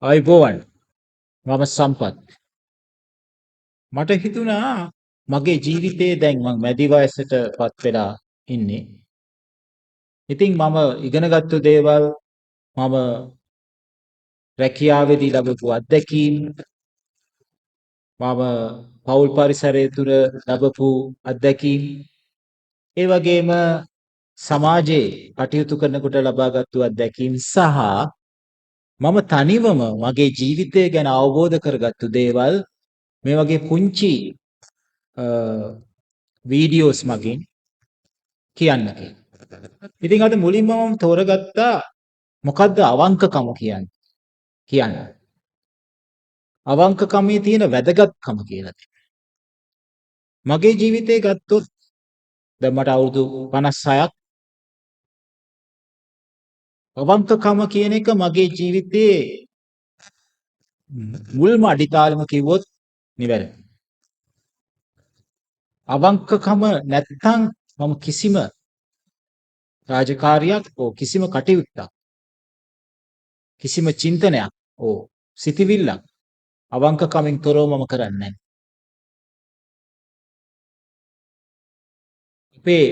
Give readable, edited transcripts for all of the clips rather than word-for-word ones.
අයිබෝවන් මම සම්පත් මට හිතුණා මගේ ජීවිතේ දැන් මං මැදි වයසට පත් වෙලා ඉන්නේ. ඉතින් මම ඉගෙනගත්තු දේවල් මම රැකියාවේදී ලැබපු අත්දැකීම් මම පෞල් පරිසරය තුළ ලැබපු අත්දැකීම් ඒ වගේම සමාජයේ කටයුතු කරනකොට ලබාගත්තු අත්දැකීම් සහ මම තනිවම මගේ ජීවිතය ගැන අවබෝධ කරගත්තු දේවල් මේ වගේ පුංචි වීඩියෝස් මගින් කියන්න කියලා. ඉතින් අද මුලින්ම මම තෝරගත්තා මොකද්ද අවංකකම කියන්නේ. කියන්න. අවංකකමේ තියෙන වැදගත්කම කියලා. මගේ ජීවිතේ ගත්තොත් දැන් මට අවුරුදු 56ක් අවංකකම කියන එක මගේ ජීවිතේ මුල්ම අඩිතාලම කිව්වොත් නිවැරදි. අවංකකම නැත්නම් මම කිසිම රාජකාරියක් කිසිම කටයුත්තක් කිසිම චින්තනයක් සිතවිල්ලක් අවංකකමින් තොරව මම කරන්නේ නැහැ. අපේ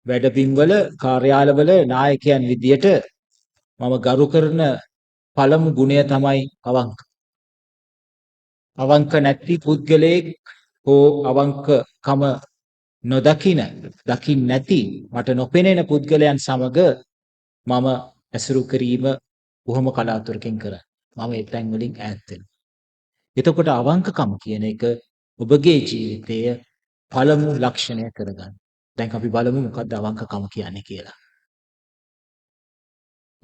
වැඩපින්වල කාර්යාලවල නායකයන් විදියට මම ගරු කරන පළමු ගුණය තමයි අවංක. අවංක නැති පුද්ගලයෙක් හෝ අවංකකම දකින් නැති මට නොපෙනෙන පුද්ගලයන් සමග මම ඇසුරු කිරීම බොහොම කලාතුරකින් කරන්නේ. මම ඒ තැන් වලින් ඈත් වෙනවා. එතකොට අවංකකම කියන එක ඔබගේ ජීවිතයේ පළමු ලක්ෂණය කරගන්න. දැන් අපි බලමු මොකක්ද අවංකකම කියන්නේ කියලා.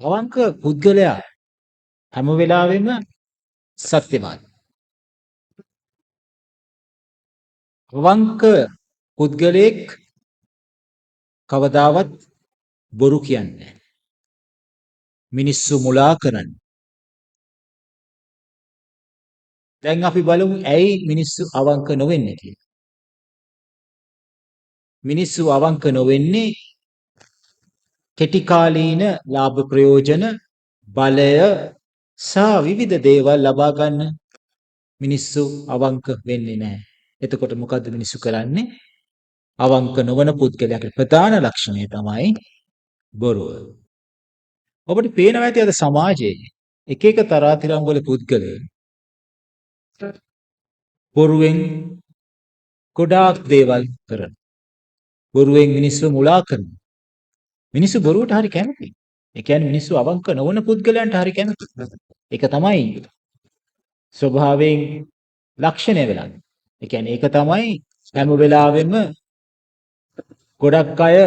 අවංක පුද්ගලයා හැම වෙලාවෙම සත්‍යවාදී. අවංක පුද්ගලයෙක් කවදාවත් බොරු කියන්නේ නැහැ. මිනිස්සු මුලා කරන්නේ. දැන් අපි බලමු ඇයි මිනිස්සු අවංක නොවෙන්නේ කියලා. මිනිස්සු අවංක නොවෙන්නේ කෙටි කාලීන ලාභ ප්‍රයෝජන බලය සහ විවිධ දේවල් ලබා ගන්න මිනිස්සු අවංක වෙන්නේ නැහැ. එතකොට මොකද්ද මිනිස්සු කරන්නේ? අවංක නොවන පුද්ගලයාගේ ප්‍රධාන ලක්ෂණය තමයි බොරුව. ඔබට පේනවා ඇති අද සමාජයේ එක එක තරාතිරම් වල පුද්ගලයන් බොරුවෙන් ගොඩාක් දේවල් කරන. බොරුවෙන් මිනිස්සු මුලා කරනවා. මිනිස්සු බොරුවට හරි කැමතියි. ඒ කියන්නේ මිනිස්සු අවංක නොවන පුද්ගලයන්ට හරි කැමතියි. ඒක තමයි ස්වභාවයෙන් ලක්ෂණය වෙලා. ඒ කියන්නේ ඒක තමයි හැම වෙලාවෙම ගොඩක් අය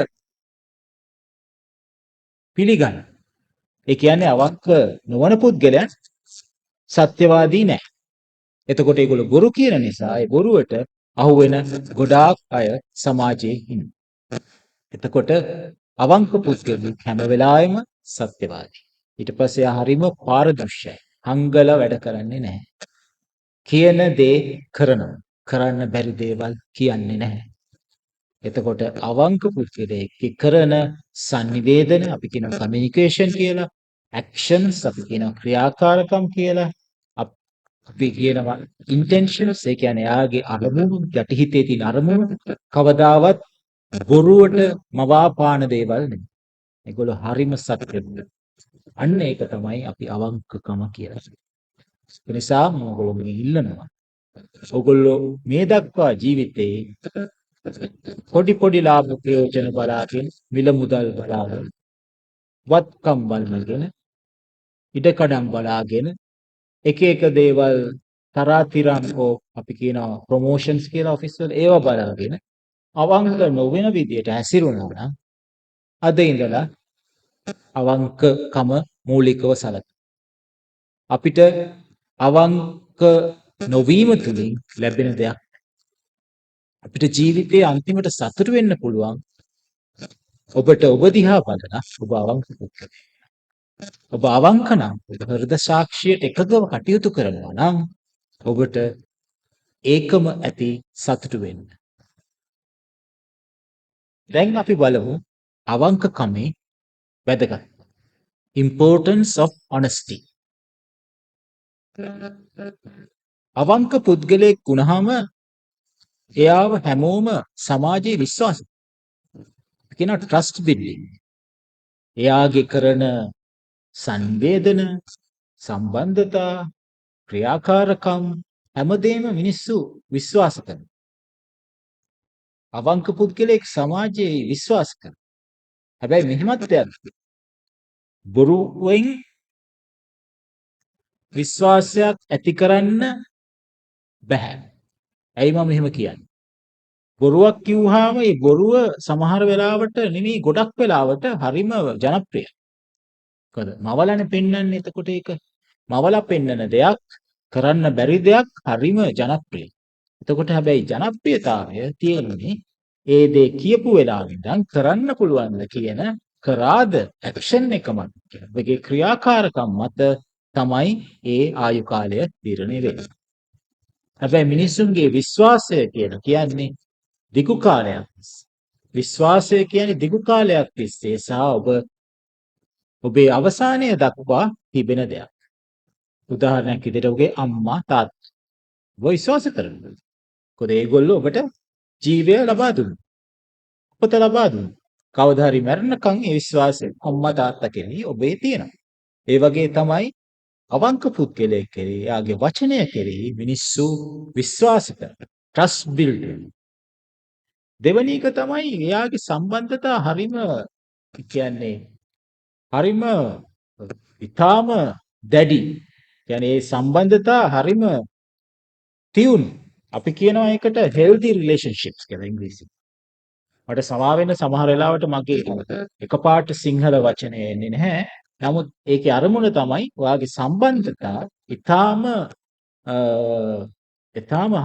පිළිගන්න. ඒ කියන්නේ අවංක නොවන පුද්ගලයන් සත්‍යවාදී නැහැ. එතකොට ඒගොල්ලෝ බොරු කියන නිසා ඒ බොරුවට අහු වෙන ගොඩාක් අය සමාජයේ ඉන්නවා. එතකොට අවංක පුද්ගලෙක් හැම වෙලාවෙම සත්‍යවාදී. ඊට පස්සේ හරිම පාරදර්ශයි. හංගල වැඩ කරන්නේ නැහැ. කියන දේ කරනවා. කරන්න බැරි දේවල් කියන්නේ නැහැ. එතකොට අවංක පුද්ගලයෙක් කරන sannivedana අපි කියන communication කියලා, actions අපි කියන ක්‍රියාකාරකම් කියලා, අපි කියනවා intentions ඒ කියන්නේ යාගේ අරමුණු යටිහිතේ තියෙන අරමුණු කවදාවත් බොරුවට මවාපාන දේවල් නෙමෙයි. ඒගොල්ලෝ හරිම සත්‍යද. අන්න ඒක තමයි අපි අවංකකම කියලා. ඒ නිසා මම ඔයගොල්ලෝගෙන් ඉල්ලනවා. ඔයගොල්ලෝ මේ දක්වා ජීවිතේ පොඩි පොඩි ලාභ ප්‍රයෝජන බලාගෙන මිල මුදල් බලාගෙන වත්කම් බලගෙන ඉඩකඩම් බලාගෙන එක එක දේවල් තරාතිරම් හෝ අපි කියනවා ප්‍රොමෝෂන්ස් කියලා ඔෆිස් වල ඒවා බලාගෙන අවංක නොවන විදියට හැසිරුණා නම් අද ඉඳලා අවංකකම මූලිකව සැලක. අපිට අවංක නොවීම තුළින් ලැබෙන දෙයක් අපිට ජීවිතයේ අන්තිමට සතුට වෙන්න පුළුවන්. ඔබට ඔබ දිහා බලලා ඔබ අවංක පුද්ගලයෙක්. ඔබ අවංක නම් ඔබ හෘද සාක්ෂියට එකගව කටයුතු කරනවා නම් ඔබට ඒකම ඇති සතුට වෙන්න. දැන් අපි බලමු අවංකකමේ වැදගත්. Importance of honesty. අවංක පුද්ගලයෙක් වුණාම එයාව හැමෝම සමාජයේ විශ්වාස කියන ට්‍රස්ට් බිල්ඩින්. එයාගේ කරන සංවේදන, සම්බන්ධතා, ක්‍රියාකාරකම් හැමදේම මිනිස්සු විශ්වාස කරනවා. අවංක පුද්ගලයෙක් සමාජයේ විශ්වාස කරනවා. හැබැයි මෙහෙමත් දෙයක් බොරුවෙන් විශ්වාසයක් ඇති කරන්න බෑ. ඇයි මම මෙහෙම කියන්නේ? බොරුවක් කිව්වහම ඒ බොරුව සමහර වෙලාවට නෙමෙයි ගොඩක් වෙලාවට හරිම ජනප්‍රියයි. මොකද මවලනේ පෙන්වන්නේ එතකොට ඒක. මවලා පෙන්වන දෙයක් කරන්න බැරි දෙයක් හරිම ජනප්‍රියයි. එතකොට හැබැයි ජනප්‍රියතාවය තියෙන්නේ ඒ දේ කියපු වෙලාවෙ ඉඳන් කරන්න පුළුවන්ද කියන කරාද ඇක්ෂන් එකම ඔයගේ ක්‍රියාකාරකම් මත තමයි ඒ ආයු කාලය තීරණය වෙන්නේ. හැබැයි මිනිසුන්ගේ විශ්වාසය කියන්නේ දිගු කාලයක්. විශ්වාසය කියන්නේ දිගු කාලයක් තිස්සේ සහ ඔබේ අවසානය දක්වා තිබෙන දෙයක්. උදාහරණයක් විදිහට ඔබගේ අම්මා තාත්තා ඔබ විශ්වාස කරනවා. මොකද ඒගොල්ලෝ ඔබට ජීවය ලබා දුන්නා. උපත ලබා දුන්නා. කවදා හරි මරණකම් ඒ විශ්වාසය අම්මා තාත්තා කෙරෙහි ඔබේ තියෙනවා. ඒ වගේ තමයි අවංක පුද්ගලයෙක් කෙරෙහි යාගේ වචනය කෙරෙහි මිනිස්සු විශ්වාස කරනවා. Trust building. දෙවැනි එක තමයි එයාගේ සම්බන්ධතා හරිම කියන්නේ හරිම ඊටාම දැඩි. කියන්නේ ඒ සම්බන්ධතා හරිම තියුණු. අපි කියනවා ඒකට healthy relationships කියලා ඉංග්‍රීසියෙන්. මට සමා වෙන සමහර වෙලාවට මගේ එකපාරට සිංහල වචනය එන්නේ නැහැ. නමුත් ඒකේ අරමුණ තමයි ඔයාගේ සම්බන්ධතා ඊටාම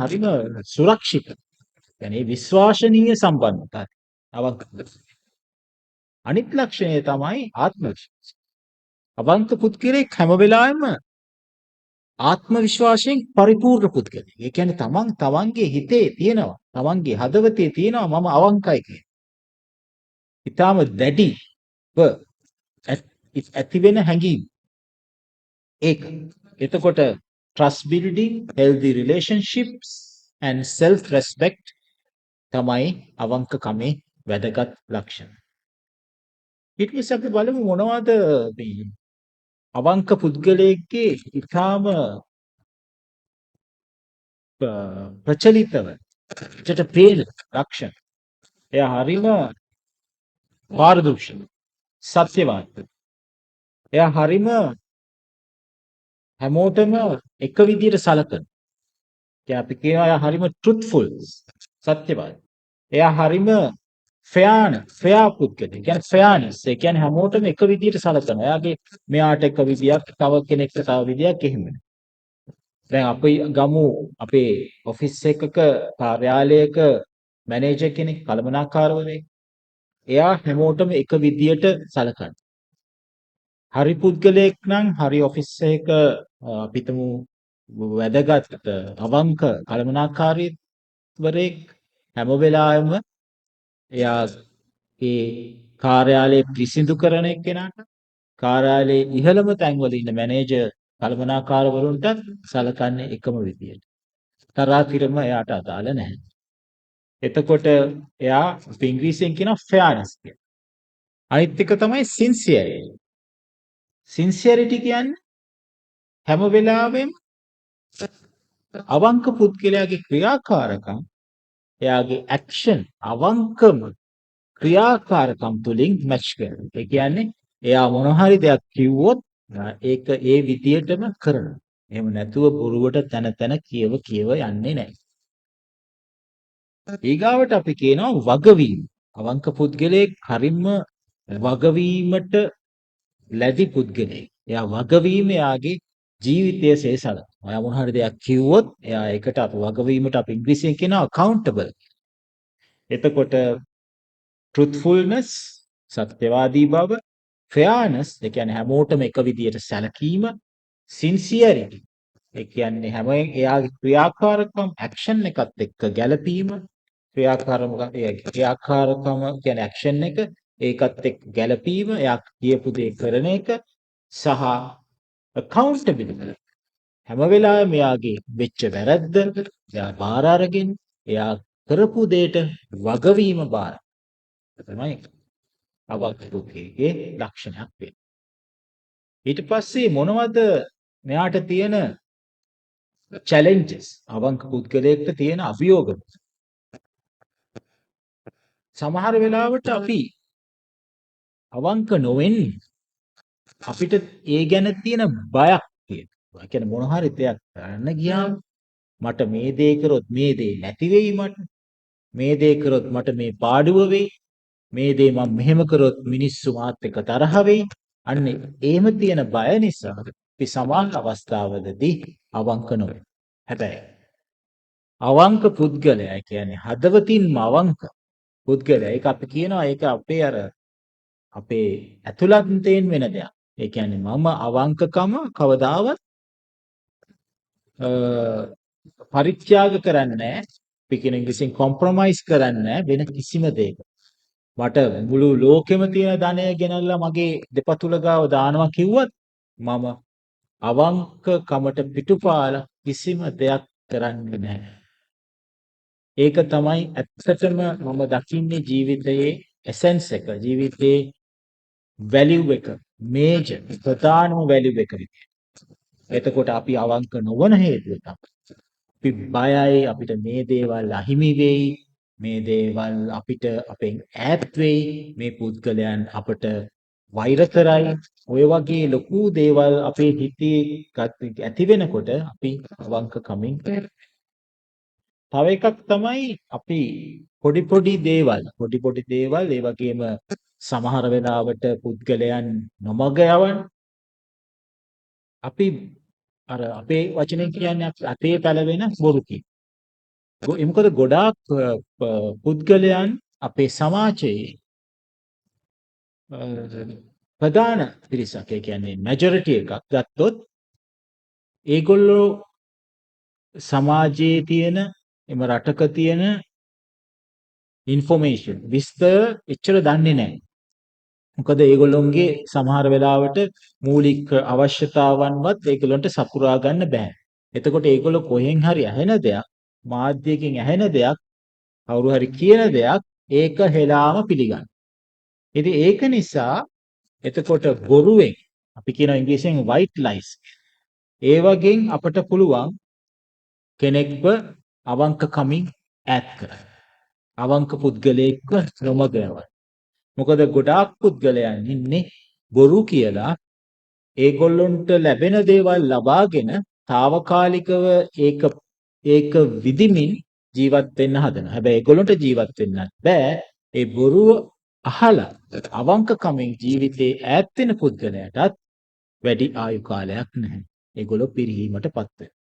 හරිම සුරක්ෂිත. يعني විශ්වාසනීය සම්බන්ධතා. අවංක. අනිත් ලක්ෂණය තමයි ආත්ම විශ්වාසය. අවංක පුද්ගලෙක් හැම වෙලාවෙම ආත්ම විශ්වාසයෙන් පරිපූර්ණ පුද්ගලෙක්. ඒ කියන්නේ තමන්ගේ හිතේ තියෙනවා, තමන්ගේ හදවතේ තියෙනවා මම අවංකයි කියන. ඊටාම දැඩිව ඇති වෙන හැඟීම. ඒක. එතකොට trust building, healthy relationships and self respect තමයි අවංකකමේ වැදගත් ලක්ෂණ. ඊට පස්සේ අපි බලමු මොනවද මේ අවංක පුද්ගලයෙක්ගේ ඊටාම ප්‍රචලිතව චට පේන ලක්ෂණ. එයා හරිම පාරදර්ශී, සත්‍යවාදී. එයා හරිම හැමෝටම එක විදියට සලකන. එයා අපි කියනවා එයා හරිම truthful, සත්‍යවාදී. එයා හරිම fair පුද්ගලෙක්. කියන්නේ fairness. ඒ කියන්නේ හැමෝටම එක විදියට සලකනවා. එයාගේ මෙයාට එක විදියක්, තව කෙනෙක්ට තව විදියක් එහෙම. දැන් අපි ගමු අපේ ඔෆිස් එකක කාර්යාලයක මැනේජර් කෙනෙක් කළමනාකාරවරයෙක්. එයා හැමෝටම එක විදියට සලකනවා. හරි පුද්ගලයෙක් නම් හරි ඔෆිස් එකක අපිටම වැදගත් අවංක කළමනාකාරීවරයෙක් හැම වෙලාවෙම එයාගේ කාර්යාලය පිරිසිදු කරන එක්කෙනාට කාර්යාලයේ ඉහළම තැන්වල ඉන්න මැනේජර් කළමනාකාරවරුන්ට සලකන්නේ එකම විදියට. තරාතිරම එයාට අදාළ නැහැ. එතකොට එයා ඉංග්‍රීසියෙන් කියනවා fairness කියලා. අනිත් එක තමයි sincerity. sincerity කියන්නේ හැම වෙලාවෙම අවංක පුද්ගලයාගේ ක්‍රියාකාරකම් එයාගේ ඇක්ෂන් අවංකම ක්‍රියාකාරකම් තුලින් මැච් කරනවා. ඒ කියන්නේ එයා මොන හරි දෙයක් කිව්වොත් ඒක ඒ විදියටම කරනවා. එහෙම නැතුව බොරුවට තන තන කියව යන්නේ නැහැ. ඊගාවට අපි කියනවා වගවීම. අවංක පුද්ගලයෙක් හරිම වගවීමට ලැබි පුද්ගලයෙක්. එයා වගවීම එයාගේ ජීවිතය සේසල. ඔයා මොන හරි දෙයක් කිව්වොත් එයා ඒකට අපි වගවීමට අපි ඉංග්‍රීසියෙන් කියනවා accountable. එතකොට truthfulness සත්‍යවාදී බව, fairness ඒ කියන්නේ හැමෝටම එක විදියට සැලකීම, sincerity ඒ කියන්නේ හැම එයාගේ ක්‍රියාකාරකම් ඇක්ෂන් එකත් එක්ක ගැළපීම, ක්‍රියාකාරකම කියන්නේ ඇක්ෂන් එක ඒකත් එක්ක ගැළපීම, එයා කියපු දේ කරන එක සහ accountability හැම වෙලාවෙම එයාගේ වෙච්ච වැරද්ද එයා බාර අරගෙන එයා කරපු දෙයට වගවීම බාර තමයි අවංක පුද්ගලයාගේ ලක්ෂණයක් වෙන්නේ. ඊට පස්සේ මොනවද මෙයාට තියෙන challenges? අවංක පුද්ගලයෙක්ට තියෙන අභියෝග. සමහර වෙලාවට අපි අවංක නොවෙන්නේ අපිට ඒ ගැන තියෙන බයක් තියෙනවා. ඒ කියන්නේ මොන හරි දෙයක් කරන්න ගියාම මට මේ දේ කරොත් මේ දේ නැති වෙයි මට. මේ දේ කරොත් මට මේ පාඩුව වෙයි. මේ දේ මම මෙහෙම කරොත් මිනිස්සු මාත් එක්ක තරහ වෙයි. අන්න එහෙම තියෙන බය නිසා අපි සමාන අවස්ථාවලදී අවංක නොවේ. හැබැයි අවංක පුද්ගලයා කියන්නේ හදවතින්ම අවංක පුද්ගලයා. ඒක අපි කියනවා ඒක අපේ අපේ ඇතුළතෙන් වෙන දෙයක්. ඒ කියන්නේ මම අවංකකම කවදාවත් පරිත්‍යාග කරන්නේ නැහැ. අපි කියන ඉංග්‍රීසියෙන් කොම්ප්‍රොමයිස් කරන්නේ නැහැ වෙන කිසිම දෙයක. මට මුළු ලෝකෙම තියෙන ධනය ගෙනල්ලා මගේ දෙපතුල ගාව දානවා කිව්වත් මම අවංකකමට පිටුපාලා කිසිම දෙයක් කරන්නේ නැහැ. ඒක තමයි ඇත්තටම මම දකින්නේ ජීවිතයේ එසෙන්ස් එක, ජීවිතයේ වැලියු එක, මේජර් ප්‍රධානම වැලියු එක විදියට. එතකොට අපි අවංක නොවන හේතුව තමයි අපි බයයි අපිට මේ දේවල් අහිමි වෙයි මේ දේවල් අපිට අපෙන් ඈත් වෙයි මේ පුද්ගලයන් අපට වෛර කරයි ඔය වගේ ලොකු දේවල් අපේ හිතේ ඇති වෙනකොට අපි අවංක කමින් තව එකක් තමයි අපි පොඩි පොඩි දේවල් ඒ වගේම සමහර වෙලාවට පුද්ගලයන් නොමග යවන අපි අර අපේ වචනෙන් කියන්නේ අපේ පැලවෙන බොරු කී. ඒ මොකද ගොඩාක් පුද්ගලයන් අපේ සමාජයේ ප්‍රධාන පිරිසක් ඒ කියන්නේ මැජොරිටි එකක් ගත්තොත් ඒගොල්ලෝ සමාජයේ තියෙන එම රටක තියෙන ඉන්ෆෝමේෂන් විස්තර එච්චර දන්නේ නැහැ. මොකද ඒගොල්ලොන්ගේ සමහර වෙලාවට මූලික අවශ්‍යතාවන්වත් ඒගොල්ලන්ට සපුරා ගන්න බෑ. එතකොට ඒගොල්ලෝ කොහෙන් හරි ඇහෙන දෙයක් මාධ්‍යයෙන් ඇහෙන දෙයක් කවුරු හරි කියන දෙයක් ඒක හෙලාම පිළිගන්න. ඉතින් ඒක නිසා එතකොට බොරුවෙන් අපි කියන ඉංග්‍රීසියෙන් white lies ඒ වගේන් අපට පුළුවන් කෙනෙක්ව අවංක කමින් ඈත් කරන්න. අවංක පුද්ගලයෙක්ව නොමග යවන්න. මොකද ගොඩාක් පුද්ගලයන් ඉන්නේ බොරු කියලා ඒගොල්ලොන්ට ලැබෙන දේවල් ලබාගෙන తాවකාලිකව ඒක විදිමින් ජීවත් වෙන්න හදනවා. හැබැයි ඒගොල්ලොන්ට ජීවත් වෙන්නත් බෑ. ඒ බොරුව අහලා අවංකකමින් ජීවිතේ ඈත් වෙන පුද්ගලයාටත් වැඩි ආයු කාලයක් නැහැ. ඒගොල්ලෝ පිරිහීමටපත් වෙනවා.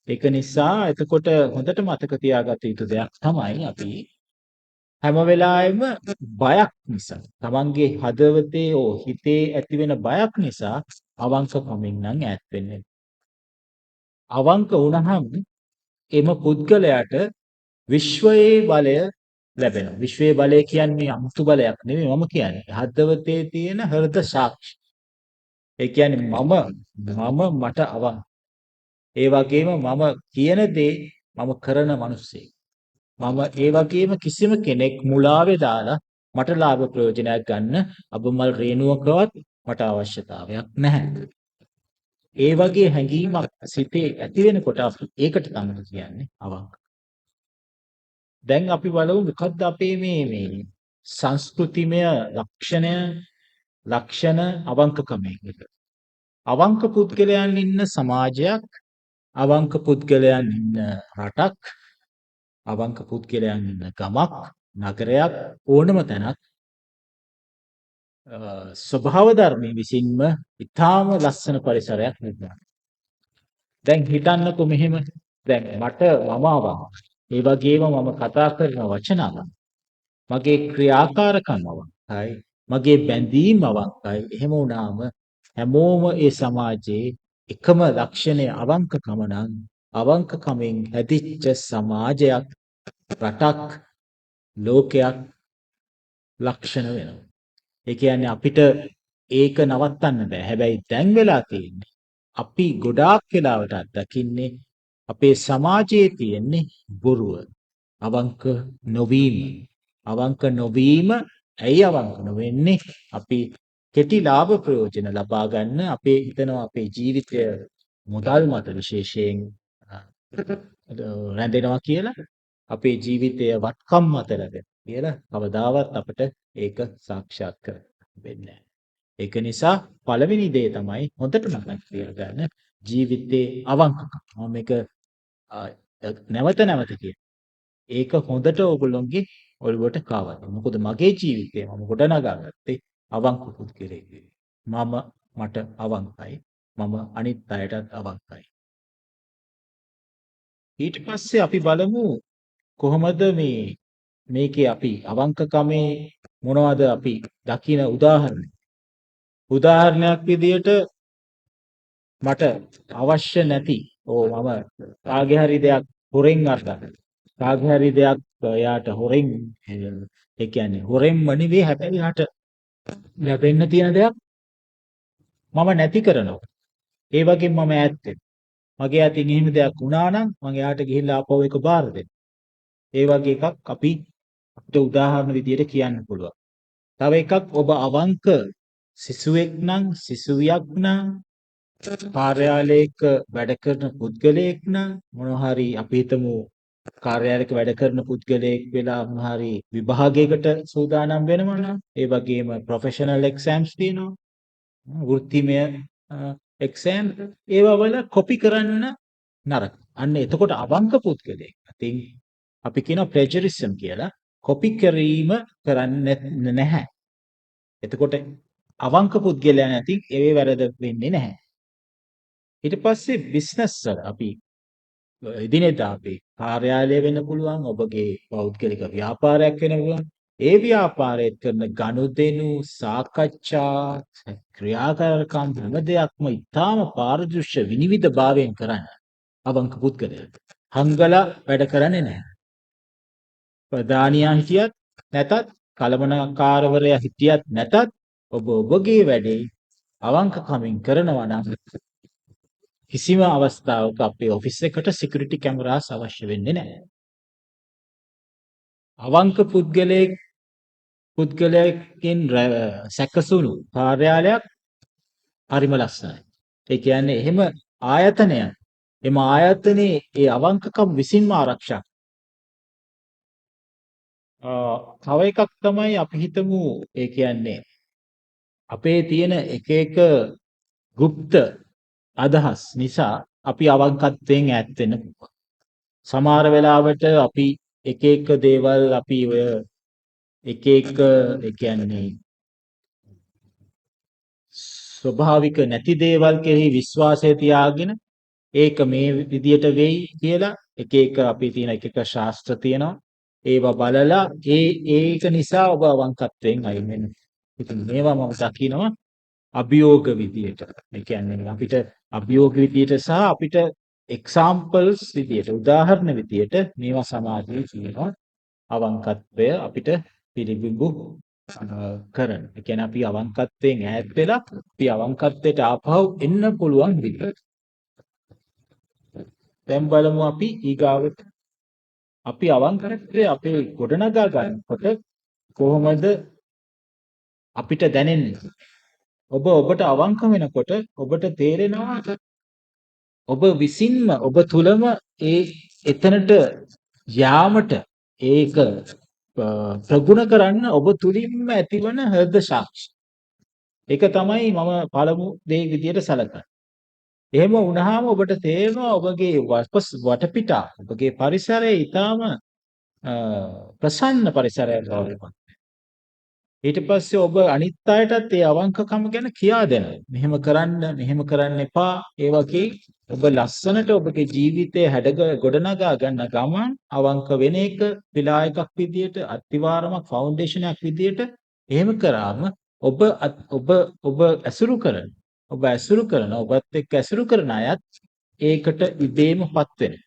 ඒක නිසා එතකොට හොඳට මතක තියාගත යුතු දෙයක් තමයි අපි හැම වෙලාවෙම බයක් නිසා තමන්ගේ හදවතේ හිතේ ඇතිවෙන බයක් නිසා අවංකකමින් නම් ඈත් වෙන්නේ. අවංක වුණහම එම පුද්ගලයාට විශ්වයේ බලය ලැබෙනවා. විශ්වයේ බලය කියන්නේ අමුතු බලයක් නෙමෙයි මම කියන්නේ. හදවතේ තියෙන හෘද සාක්ෂි. ඒ කියන්නේ මට අවංක. ඒ වගේම මම කියන දේ මම කරන මිනිස්සෙක්. මම ඒ වගේම කිසිම කෙනෙක් මුලාවේ දාලා මට ලාභ ප්‍රයෝජනයක් ගන්න අබමල් රේණුවකවත් මට අවශ්‍යතාවයක් නැහැ. ඒ වගේ හැඟීමක් සිතේ ඇති වෙනකොට අපි ඒකට තමයි කියන්නේ අවංක. දැන් අපි බලමු මොකද්ද අපේ මේ සංස්කෘතිමය ලක්ෂණ අවංකකමේ. අවංක පුද්ගලයන් ඉන්න සමාජයක්, අවංක පුද්ගලයන් ඉන්න රටක්, අවංක පුද්ගලයන් ඉන්න ගමක්, නගරයක් ඕනම තැනක් ස්වභාව ධර්මයේ විසින්ම ඊටාම ලස්සන පරිසරයක් නිර්මාණය. දැන් හිතන්නකො මෙහෙම දැන් මට මම අවංක. ඒ වගේම මම කතා කරන වචන අවංක. මගේ ක්‍රියාකාරකම් අවංකයි. මගේ බැඳීම් අවංකයි. එහෙම වුණාම හැමෝම ඒ සමාජයේ එකම ලක්ෂණය අවංකකම නම් අවංකකමෙන් හැදිච්ච සමාජයක් රටක් ලෝකයක් ලක්ෂණ වෙනවා. ඒ කියන්නේ අපිට ඒක නවත්තන්න බෑ. හැබැයි දැන් වෙලා තියෙන්නේ අපි ගොඩාක් වෙලාවට අත්දකින්නේ අපේ සමාජයේ තියෙන්නේ බොරුව. අවංක නොවීම. අවංක නොවීම ඇයි අවංක නොවෙන්නේ? අපි කෙටි ලාභ ප්‍රයෝජන ලබා ගන්න අපේ හිතනවා අපේ ජීවිතය මුදල් මත විශේෂයෙන් රැඳෙනවා කියලා අපේ ජීවිතය වත්කම් මත රැඳෙනවා කියලා කවදාවත් අපිට ඒක සාක්ෂාත් කරගන්න වෙන්නේ නැහැ. ඒක නිසා පළවෙනි දේ තමයි හොඳට මතක් තියාගන්න ජීවිතේ අවංකකම. මම මේක නැවත නැවත කියනවා. ඒක හොඳට ඔයගොල්ලෝගේ ඔළුවට කාවන්න. මොකද මගේ ජීවිතේ මම ගොඩනගාගත්තේ අවංක පුද්ගලයෙක්. මම මට අවංකයි. මම අනිත් අයටත් අවංකයි. ඊට පස්සේ අපි බලමු කොහොමද මේකේ අපි අවංකකමේ මොනවද අපි දකින උදාහරණ. උදාහරණයක් විදියට මට අවශ්‍ය නැති මම කාගේ හරි දෙයක් හොරෙන් අරගන්න. කාගේ හරි දෙයක් එයාට හොරෙන් ඒ කියන්නේ හොරෙන්ම නෙවෙයි හැබැයි එයාට ලැබෙන්න තියෙන දෙයක් මම නැති කරනවා. ඒ වගේ මම ඈත් වෙනවා. මගේ අතින් එහෙම දෙයක් වුණා නම් මම එයාට ගිහිල්ලා ආපහු ඒක බාර දෙනවා. ඒ වගේ එකක් අපිට උදාහරණ විදියට කියන්න පුළුවන්. තව එකක් ඔබ අවංක සිසුවෙක් නම් සිසුවියක් නම් කාර්යාලයක වැඩ කරන පුද්ගලයෙක් නම් මොනවා හරි අපි හිතමු කාර්යාලයක වැඩ කරන පුද්ගලයෙක් වෙලා මොනවා හරි විභාගයකට සූදානම් වෙනවා නම් ඒ වගේම ප්‍රොෆෙෂනල් එක්සෑම්ස් තියෙනවා වෘත්තිමය එක්සෑම් ඒවා වල කොපි කරන්න නරක. අන්න එතකොට අවංක පුද්ගලයෙක්. ඉතින් අපි කියනවා ප්ලැජරිසම් කියලා. කොපි කිරීම කරන්නේ නැහැ. එතකොට අවංක පුද්ගලයන් අතින් ඒ වැරද වෙන්නේ නැහැ. ඊට පස්සේ බිස්නස් වල අපි එදිනෙදා අපේ කාර්යාලය වෙන්න පුළුවන් ඔබගේ පෞද්ගලික ව්‍යාපාරයක් වෙන්න පුළුවන් ඒ ව්‍යාපාරයේ කරන ගනුදෙනු සාකච්ඡා ක්‍රියාකාරකම් හැම දෙයක්ම ඉතාම පාරදෘශ්‍ය විනිවිද භාවයෙන් කරන්න අවංක පුද්ගලයෙක් හංගලා වැඩ කරන්නේ නැහැ ප්‍රධානියා හිටියත් නැතත් කළමනාකාරවරයා හිටියත් නැතත් ඔබ ඔබගේ වැඩේ අවංකකමින් කරනවා නම් කිසිම අවස්ථාවක අපේ ඔෆිස් එකට සිකියුරිටි කැමරාස් අවශ්‍ය වෙන්නේ නැහැ. අවංක පුද්ගලයෙක්ගෙන් සැකසුණු කාර්යාලයක් හරිම ලස්සනයි. ඒ කියන්නේ එහෙම ආයතනයක් එම ආයතනයේ ඒ අවංකකම් විසින්ම ආරක්ෂා. තව එකක් තමයි අපි හිතමු ඒ කියන්නේ අපේ තියෙන එක එක গুপ্ত අදහස් නිසා අපි අවංකත්වයෙන් ඈත් වෙන්න පුළුවන්. සමහර වෙලාවට අපි එක එක දේවල් අපි ඔය එක එක ඒ කියන්නේ ස්වභාවික නැති දේවල් කෙරෙහි විශ්වාසය තියාගෙන ඒක මේ විදියට වෙයි කියලා එක එක අපි තියෙන එක එක ශාස්ත්‍ර තියෙනවා. ඒවා බලලා ඒක නිසා ඔබ අවංකත්වයෙන් අයින් වෙන්න. ඉතින් මේවා මම දකිනවා අභියෝග විදියට. ඒ කියන්නේ අපිට අභියෝග විදියට සහ අපිට එක්සැම්පල්ස් විදියට උදාහරණ විදියට මේවා සමාජයේ තියෙනවා අවංකත්වය අපිට පිළිබිඹු කරන. ඒ කියන්නේ අපි අවංකත්වයෙන් ඈත් වෙලා අපි අවංකත්වයට ආපහු එන්න පුළුවන් විදියට. දැන් බලමු අපි ඊගාවට අපි අවංකත්වයේ අපේ ගොඩනගා ගන්නකොට කොහොමද අපිට දැනෙන්නේ? ඔබට අවංක වෙනකොට ඔබට තේරෙනවා ඔබ විසින්ම ඔබ තුලම එතනට යාමට ඒක ප්‍රගුණ කරන්න ඔබ තුලින්ම ඇතිවන හෘද සාක්ෂි. ඒක තමයි මම පළමු දේ විදියට සැලකන්නේ. එහෙම වුණාම ඔබට තේරෙනවා ඔබගේ වටපිටා ඔබගේ පරිසරය ඊටාම ප්‍රසන්න පරිසරයක් බවට පත්. ඊට පස්සේ ඔබ අනිත් අයටත් ඒ අවංකකම ගැන කියා දෙනවා. මෙහෙම කරන්න එපා. ඒ වගේ ඔබ ලස්සනට ඔබගේ ජීවිතය ගොඩනගා ගන්න ගමන් අවංක වෙන එක විලායකක් විදියට අත්විවරමක් ෆවුන්ඩේෂනයක් විදියට එහෙම කරාම ඔබ ඇසුරු කරන ඔබත් එක්ක ඇසුරු කරන අයත් ඒකට ඉබේමපත් වෙනවා.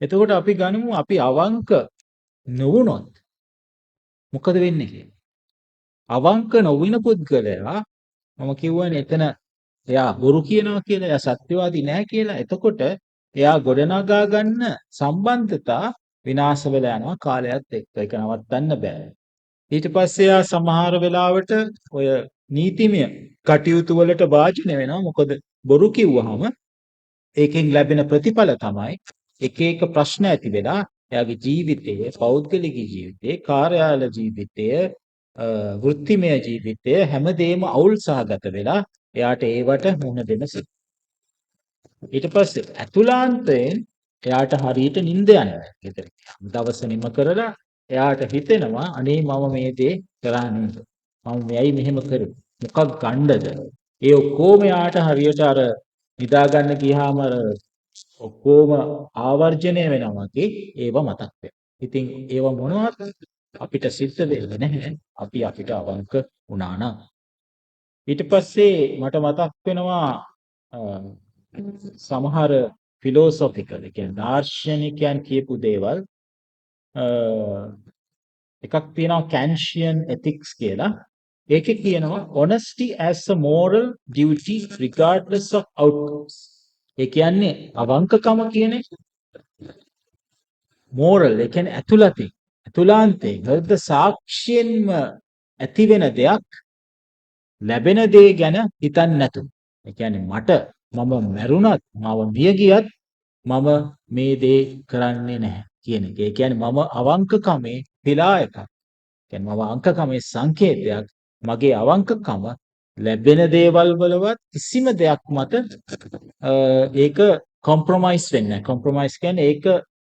එතකොට අපි ගනිමු අපි අවංක නොවුනොත් මොකද වෙන්නේ කියලා. අවංක නොවන පුද්ගලයා මම කියවනේ එතන එයා බොරු කියනවා කියලා, එයා සත්‍යවාදී නැහැ කියලා. එතකොට එයා ගොඩනගා ගන්න සම්බන්ධතා විනාශ වෙලා යනවා කාලයත් එක්ක. ඒක නවත්තන්න බෑ. ඊට පස්සේ එයා සමහර වෙලාවට ඔය නීතිමය කටයුතු වලට වාජනය වෙනවා. මොකද බොරු කිව්වහම ඒකෙන් ලැබෙන ප්‍රතිඵල තමයි එක එක ප්‍රශ්න ඇති වෙලා එයාගේ ජීවිතයේ, පෞද්ගලික ජීවිතයේ, කාර්යාල ජීවිතයේ, වෘත්තිමය ජීවිතයේ හැමදේම අවුල් සහගත වෙලා එයාට ඒවට මුහුණ දෙන්න සිද්ධ. ඊට පස්සේ අතුලාන්තයෙන් එයාට හරියට නිින්ද යනවා. ගෙදර ගියාම දවස නිම කරලා එයාට හිතෙනවා අනේ මම මේ දේ කරා නේද? මම මෙයි මෙහෙම කරුවේ. මොකක් ගන්නද? ඒ ඔක්කොම එයාට හරියට අර නිදා ගන්න ගියාම අර ඔක්කොම ආවර්ජනය වෙනවා වගේ ඒව මතක් වෙනවා. ඉතින් ඒව මොනවද අපිට සිද්ධ වෙන්නේ නැහැ. අපි අපිට අවංක වුණා නම්. ඊට පස්සේ මට මතක් වෙනවා සමහර ෆිලොසොෆිකල් කියන්නේ දාර්ශනිකයන් කියපු දේවල් එකක් තියෙනවා කැන්ෂියන් එතික්ස් කියලා. ඒකේ කියනවා honesty as a moral duty regardless of outcomes. ඒ කියන්නේ අවංකකම කියන එක moral ඒ කියන්නේ ඇතුළාන්තයෙන් හෘද සාක්ෂියෙන්ම ඇති වෙන දෙයක් ලැබෙන දේ ගැන හිතන්නේ නැතු. ඒ කියන්නේ මම මැරුණත් මම මිය ගියත් මම මේ දේ කරන්නේ නැහැ කියන එක. ඒ කියන්නේ මම අවංකකමේ පිළා එකක්. කියන්නේ මම අවංකකමේ සංකේතයක්. මගේ අවංකකම ලැබෙන දේවල් වලවත් කිසිම දෙයක් මත ඒක කොම්ප්‍රොමයිස් වෙන්නේ නැහැ. කොම්ප්‍රොමයිස් කියන්නේ ඒක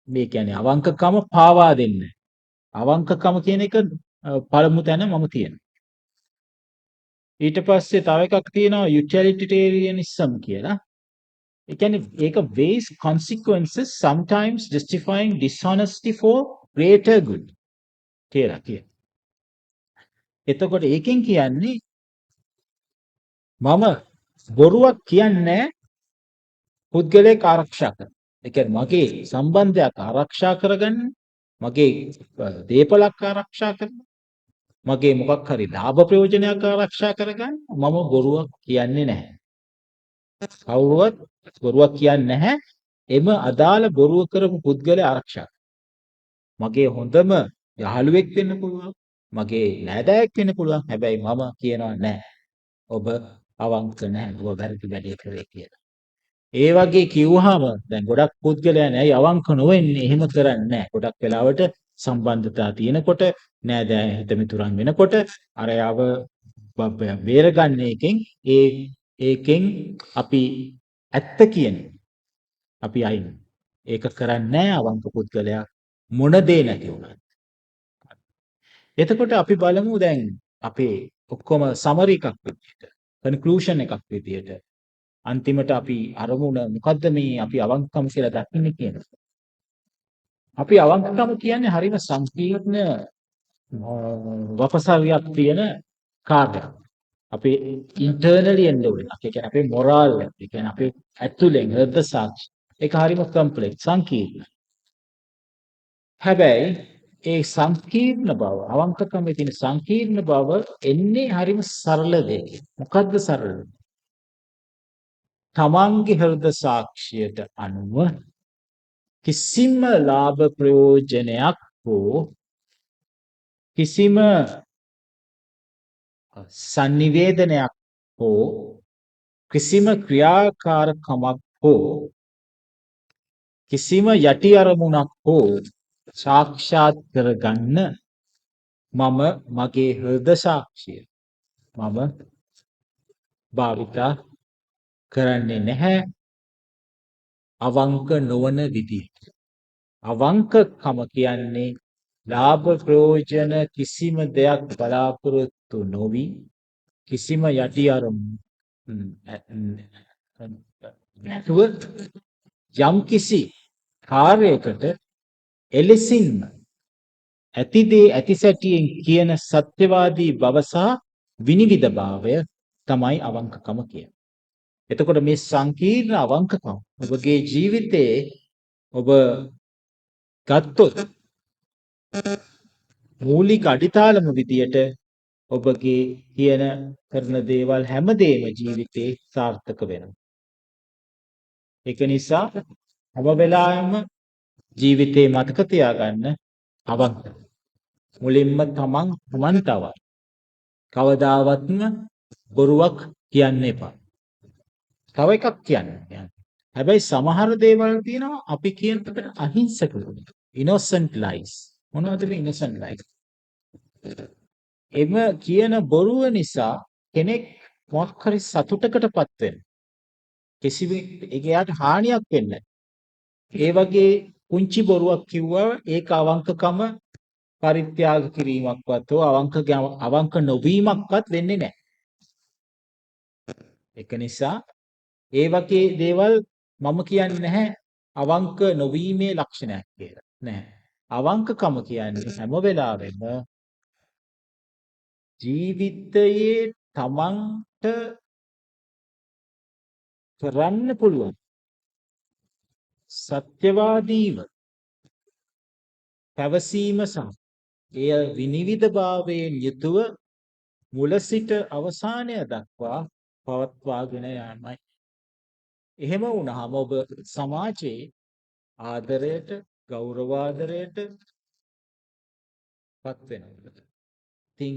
මේ කියන්නේ අවංකකම පාවා දෙන්නේ. අවංකකම කියන එක පළමු තැන මම තියෙනවා. ඊට පස්සේ තව එකක් තියෙනවා utilitarianism කියලා. ඒ කියන්නේ ඒක weighs consequences sometimes justifying dishonesty for greater good කියලා කියන. එතකොට ඒකෙන් කියන්නේ මම බොරුවක් කියන්නේ පුද්ගලයෙක් ආරක්ෂා කරන. ඒ කියන්නේ මගේ සම්බන්ධයක් ආරක්ෂා කරගන්න, මගේ දේපලක් ආරක්ෂා කරන, මගේ මොකක් හරි ලාභ ප්‍රයෝජනයක් ආරක්ෂා කරගන්න මම බොරුවක් කියන්නේ නැහැ. කවුරුවත් බොරුවක් කියන්නේ නැහැ. එම අදාළ බොරුව කරපු පුද්ගලයා ආරක්ෂා. මගේ හොඳම යහළුවෙක් වෙන්න පුළුවන්. මගේ නෑදෑයෙක් වෙන්න පුළුවන්. හැබැයි මම කියනවා නෑ. ඔබ අවංක නැහැ. ඔබ වැරදි වැඩේ කරේ කියලා. ඒ වගේ කිව්වහම දැන් ගොඩක් පුද්ගලයන් ඇයි අවංක නොවෙන්නේ? එහෙම කරන්නේ නැහැ. ගොඩක් වෙලාවට සම්බන්ධතා තියෙනකොට නෑදෑ හිත මිතුරන් වෙනකොට අර යව බේරගන්න එකෙන් ඒකෙන් අපි ඇත්ත කියන්නේ අපි අයින්. ඒක කරන්නේ නැහැ අවංක පුද්ගලයා මොන දේ නැති වුණත්. එතකොට අපි බලමු දැන් අපේ ඔක්කොම සමරි එකක් විදියට, කන්ක්ලූෂන් එකක් විදියට අන්තිමට අපි අරමුණ මොකද්ද මේ අපි අවංකකම කියලා දකින්නේ කියන. අපි අවංකකම කියන්නේ හරිම සංකීර්ණ වපසරියක් තියෙන කාර්යයක්. අපේ ඉන්ටර්නලි එන්න ඕනේ. ඒ කියන්නේ අපේ මොරාල් එක. ඒ කියන්නේ අපේ ඇතුලෙන් හෘද සාක්ෂි. ඒක හරිම කම්ප්ලෙක්ස් සංකීර්ණ. හැබැයි ඒ සංකීර්ණ බව අවංකකමේ තියෙන සංකීර්ණ බව එන්නේ හරිම සරල දෙයකින්. මොකද්ද සරල? තමන්ගේ හෘද සාක්ෂියට අනුව කිසිම ලාභ ප්‍රයෝජනයක් හෝ කිසිම sannivedanයක් හෝ කිසිම ක්‍රියාකාරකමක් හෝ කිසිම යටි අරමුණක් හෝ සාක්ෂාත් කරගන්න මම මගේ හෘද සාක්ෂිය මම භාවිතා කරන්නේ නැහැ අවංක නොවන විදිහට. අවංකකම කියන්නේ ලාභ ප්‍රයෝජන කිසිම දෙයක් බලාපොරොත්තු නොවි කිසිම යටි අරමුණක් නැතුව යම් කිසි කාර්යයකට එලෙසින්ම ඇතිදේ ඇතිසැටියෙන් කියන සත්‍යවාදී බව සහ විනිවිද භාවය තමයි අවංකකම කියන්නේ. එතකොට මේ සංකීර්ණ අවංකකම ඔබගේ ජීවිතයේ ඔබ ගත්තොත් මූලික අඩිතාලම විදියට ඔබගේ කියන කරන දේවල් හැමදේම ජීවිතේ සාර්ථක වෙනවා. ඒක නිසා හැම වෙලාවෙම ජීවිතේ මතක තියාගන්න අවංක. මුලින්ම තමන්ට අවංක. කවදාවත්ම බොරුවක් කියන්න එපා. තව එකක් කියන්න. හැබැයි සමහර දේවල් තියෙනවා අපි කියනකට අහිංසක innocent lies. මොනවද මේ innocent lies? එම කියන බොරුව නිසා කෙනෙක් මොකක් හරි සතුටකටපත් වෙන. කිසිවෙක් එයාට හානියක් වෙන්නේ නැහැ. ඒ වගේ පුංචි බොරුවක් කිව්වා ඒක අවංකකම පරිත්‍යාග කිරීමක්වත් හෝ අවංක නොවීමක්වත් වෙන්නේ නැහැ. ඒක නිසා ඒ වගේ දේවල් මම කියන්නේ නැහැ අවංක නොවීමේ ලක්ෂණයක් කියලා. නැහැ. අවංකකම කියන්නේ හැම වෙලාවෙම ජීවිතයේ තමන්ට කරන්න පුළුවන් සත්‍යවාදීව පැවසීම සහ එය විනිවිදභාවයෙන් යුතුව මුල සිට අවසානය දක්වා පවත්වාගෙන යාමයි. එහෙම වුණාම ඔබ සමාජයේ ආදරයට ගෞරවාදරයට පත් වෙනවා. ඉතින්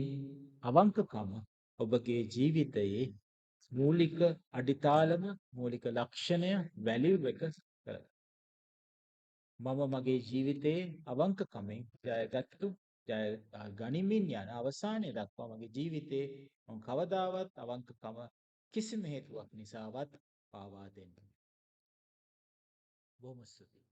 අවංකකම ඔබගේ ජීවිතයේ මූලික අඩිතාලම මූලික ලක්ෂණය වැලියු එක කරගන්න. මම මගේ ජීවිතයේ අවංකකමෙන් ජයගත්තු ජය ගනිමින් යන අවසානයේ දක්වා මගේ ජීවිතේ මම කවදාවත් අවංකකම කිසිම හේතුවක් නිසාවත් පාවා දෙන්නේ. බොහොම ස්තුතියි.